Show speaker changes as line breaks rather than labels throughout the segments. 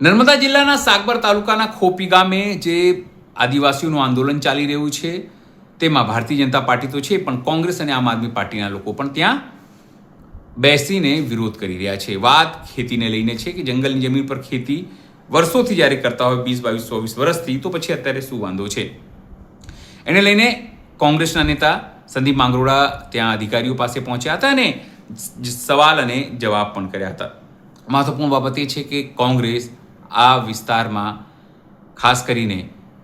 નર્મદા જિલ્લાના સાગબર તાલુકાના ખોપી ગામે જે આદિવાસીઓનું આંદોલન ચાલી રહ્યું છે તેમાં ભારતીય જનતા પાર્ટી તો છે, પણ કોંગ્રેસ અને આમ આદમી પાર્ટીના લોકો પણ ત્યાં બેસીને વિરોધ કરી રહ્યા છે. વાત ખેતીને લઈને છે કે જંગલની જમીન પર ખેતી વર્ષોથી જ્યારે કરતા હોય 20, 22, 24 વર્ષથી, તો પછી અત્યારે શું વાંધો છે? એને લઈને કોંગ્રેસના નેતા સંદીપ માંગરોળા ત્યાં અધિકારીઓ પાસે પહોંચ્યા હતા અને સવાલ અને જવાબ પણ કર્યા હતા. મહત્વપૂર્ણ બાબત એ છે કે કોંગ્રેસ આ વિસ્તારમાં ખાસ કરીને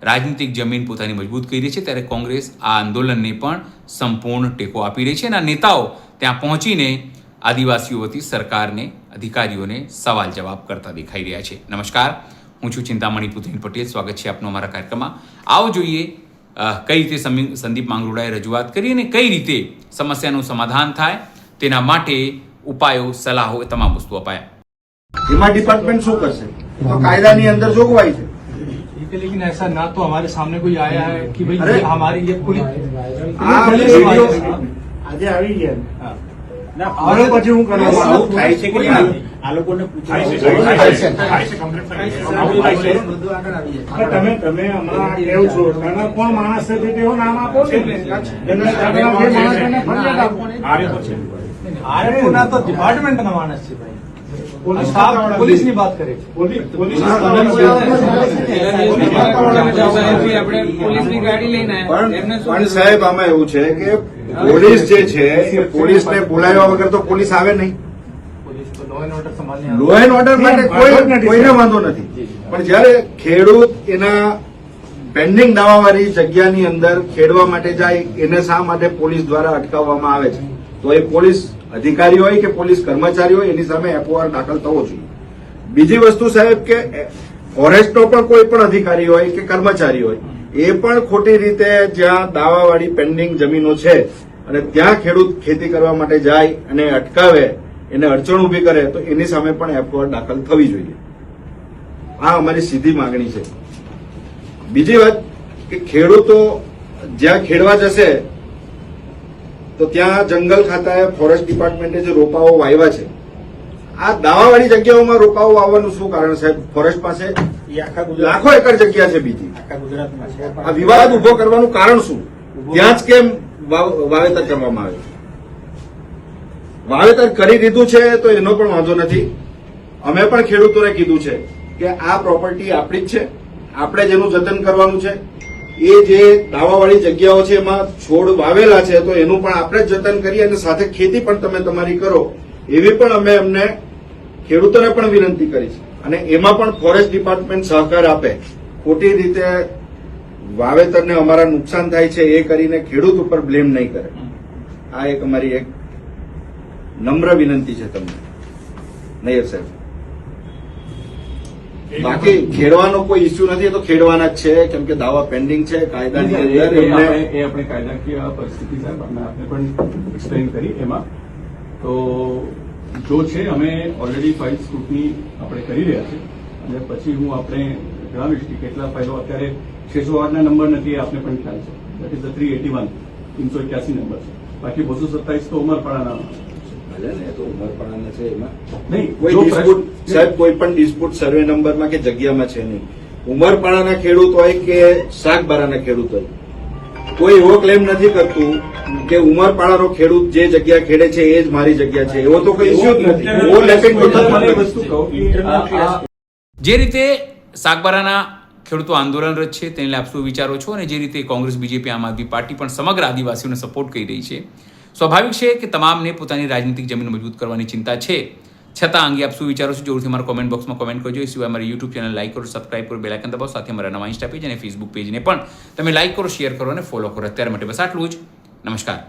રાજનીતિક જમીન પોતાની મજબૂત કરી રહી છે, ત્યારે કોંગ્રેસ આ આંદોલનને પણ સંપૂર્ણ ટેકો આપી રહી છે અને આ નેતાઓ ત્યાં પહોંચીને આદિવાસીઓ વતી સરકારને, અધિકારીઓને સવાલ જવાબ કરતા દેખાઈ રહ્યા છે. નમસ્કાર, હું છું ચિંતામણી પુતિન પટેલ. સ્વાગત છે આપનું અમારા કાર્યક્રમમાં. આવો જોઈએ કઈ રીતે સંદીપ માંગરોળાએ રજૂઆત કરી અને કઈ રીતે સમસ્યાનું સમાધાન થાય તેના માટે ઉપાયો, સલાહો, તમામ વસ્તુ અપાયા.
એમાં ડિપાર્ટમેન્ટ શું કરશે? તો કાયદાની અંદર જોગવાઈ છે.
लेकिन ऐसा ना तो हमारे सामने कोई आया है कि भाई ये हमारी ये पुलिस
આજે આવી ગયા આરો પછી હું કરવા થાય છે કે આ લોકોને તમે હમણાં કેવું છો કોણ માણસ છે તેઓ નામ આપો ને
ना तो डिपार्टमेंट ना मानस છે ભાઈ. પોલીસ ની વાત કરે
પણ સાહેબ આમાં એવું છે કે પોલીસ જે છે એ પોલીસને બોલાવ્યા વગર તો પોલીસ આવે નહીં. લો એન્ડ ઓર્ડર માટે કોઈને વાંધો નથી, પણ જયારે ખેડૂત એના પેન્ડિંગ દાવાવાળી જગ્યાની અંદર ખેડવા માટે જાય એને શા માટે પોલીસ દ્વારા અટકાવવામાં આવે છે? તો એ પોલીસ અધિકારી હોય કે પોલીસ કર્મચારી હોય એની સામે એફઆઈઆર દાખલ થવો જોઈએ. બીજી વસ્તુ સાહેબ કે ફોરેસ્ટનો પણ કોઈ પણ અધિકારી હોય કે કર્મચારી હોય એ પણ ખોટી રીતે જ્યાં દાવાવાળી પેન્ડિંગ જમીનો છે અને ત્યાં ખેડૂત ખેતી કરવા માટે જાય અને અટકાવે, એને અડચણ ઉભી કરે, તો એની સામે પણ એફઆઈઆર દાખલ થવી જોઈએ. આ અમારી સીધી માંગણી છે. બીજી વાત કે ખેડૂતો જ્યાં ખેડવા જશે તો ત્યાં જંગલ ખાતાએ, ફોરેસ્ટ ડિપાર્ટમેન્ટે જે રોપાઓ વાવ્યા છે, આ દાવાવાળી જગ્યાઓમાં રોપાઓ વાવવાનું શું કારણ સાહેબ? ફોરેસ્ટ પાસે લાખો એકર જગ્યા છે બીજી. આ વિવાદ ઉભો કરવાનું કારણ શું? ત્યાં જ કેમ વાવેતર કરવામાં આવે? વાવેતર કરી દીધું છે તો એનો પણ વાંધો નથી. અમે પણ ખેડૂતોને કીધું છે કે આ પ્રોપર્ટી આપણી જ છે, આપણે જેનું જતન કરવાનું છે. એ જે દાવાવાળી જગ્યાઓ છે એમાં છોડ વાવેલા છે તો એનું પણ આપણે જ જતન કરીએ અને સાથે ખેતી પણ તમે તમારી કરો, એવી પણ અમે એમને ખેડૂતોને પણ વિનંતી કરી છે. અને એમાં પણ ફોરેસ્ટ ડિપાર્ટમેન્ટ સહકાર આપે. ખોટી રીતે વાવેતરને અમારા નુકસાન થાય છે એ કરીને ખેડૂત ઉપર બ્લેમ નહીં કરે. આ એક અમારી એક નમ્ર વિનંતી છે તમને, નૈયર સાહેબ. બાકી ખેડવાનો કોઈ ઇસ્યુ નથી, તો ખેડવાના જ છે, કેમ કે દાવા પેન્ડિંગ છે કાયદાની અંદર.
એ આપણે કાયદાકીય પરિસ્થિતિ સાહેબ આપણે પણ એક્સપ્લેન કરી. એમાં તો જો છે અમે ઓલરેડી ફાઇલ સ્ક્રુટની આપણે કરી રહ્યા છે અને પછી હું આપણે જણાવીશ કે કેટલા ફાઇલો અત્યારે 608ના નંબર નથી, આપને પણ ખ્યાલ છે. દેટ ઇઝ ધ 381 381 નંબર છે. બાકી 227 તો ઉમરપાડાના
સાહેબ કોઈ પણ ડિસ્પ્યુટ સર્વે નંબરમાં કે જગ્યામાં છે નહીં. ઉમરપાડાના ખેડૂત હોય કે શાકબારાના ખેડૂત હોય, કોઈ એવો ક્લેમ નથી કરતું કે ઉમરપાડાનો ખેડૂત જે જગ્યા ખેડે છે એ જ મારી જગ્યા છે. એવો તો કોઈ ઇસ્યુ જ નથી.
જે રીતે સાગબારાના ખેડૂતો આંદોલનરત છે તેને આપ શું વિચારો છો? અને જે રીતે કોંગ્રેસ, બીજેપી, આમ આદમી પાર્ટી પણ સમગ્ર આદિવાસીઓને સપોર્ટ કરી રહી છે, સ્વાભાવિક છે કે તમામને પોતાની રાજનીતિક જમીન મજબૂત કરવાની ચિંતા છે. છતાં અંગે આપ શું વિચારો છો? જરૂરથી અમારા કોમેન્ટ બોક્સમાં કોમેન્ટ કરજો. એ સિવાય અમારી યુટ્યુબ ચેનલ લાઈક કરો, સબસ્ક્રાઇબ કરો, બેલ આઇકન દબાવો. સાથે અમારા નવા ઇન્સ્ટા પેજ અને ફેસબુક પેજને પણ તમે લાઈક કરો, શેર કરો અને ફોલો કરો. અત્યારે માટે બસ આટલું જ. નમસ્કાર.